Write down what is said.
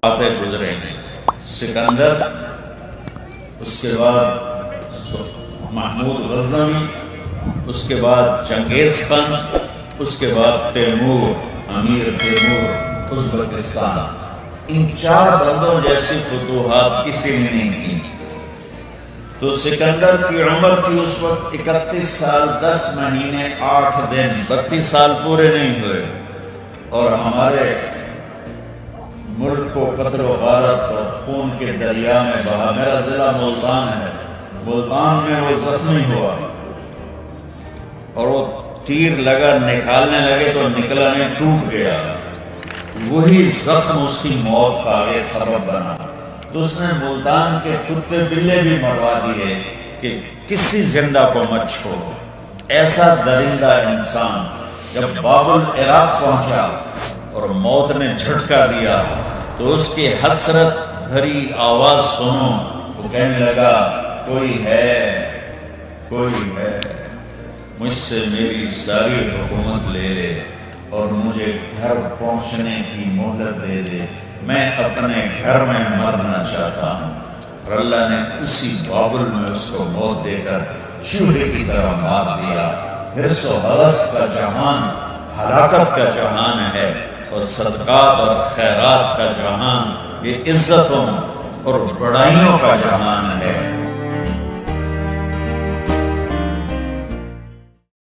آتے گزرے ہیں سکندر، اس کے بعد محمود غزنوی، اس کے بعد چنگیز خان، اس کے بعد تیمور، امیر تیمور ازبکستان۔ ان 4 بندوں جیسی فتوحات کسی نے نہیں کی۔ تو سکندر کی عمر تھی اس وقت 31 سال 10 مہینے 8 دن، 32 سال پورے نہیں ہوئے، اور ہمارے ملک کو قتل و غارت اور خون کے دریا میں بہا۔ میرا ضلع ملتان ہے، ملتان میں وہ زخمی ہوا اور وہ تیر لگا، نکالنے لگے تو نکلا نہیں، ٹوٹ گیا۔ وہی زخم اس کی موت کا آگے سبب بنا۔ تو اس نے ملتان کے کتے بلے بھی مروا دیے کہ کسی زندہ کو مت چھوڑو۔ ایسا درندہ انسان جب باب العراق پہنچا اور موت نے جھٹکا دیا تو اس کی حسرت بھری آواز سنو، وہ کہنے لگا کوئی ہے، کوئی ہے، مجھ سے میری ساری حکومت لے لے اور مجھے گھر پہنچنے کی مہلت دے دے، میں اپنے گھر میں مرنا چاہتا ہوں۔ اور اللہ نے اسی بابل میں اس کو موت دے کر چوہے کی طرح مار دیا۔ حرص و حوث کا جہان ہلاکت کا جہان ہے، اور صدقات اور خیرات کا جہان یہ عزتوں اور بڑائیوں کا جہان ہے۔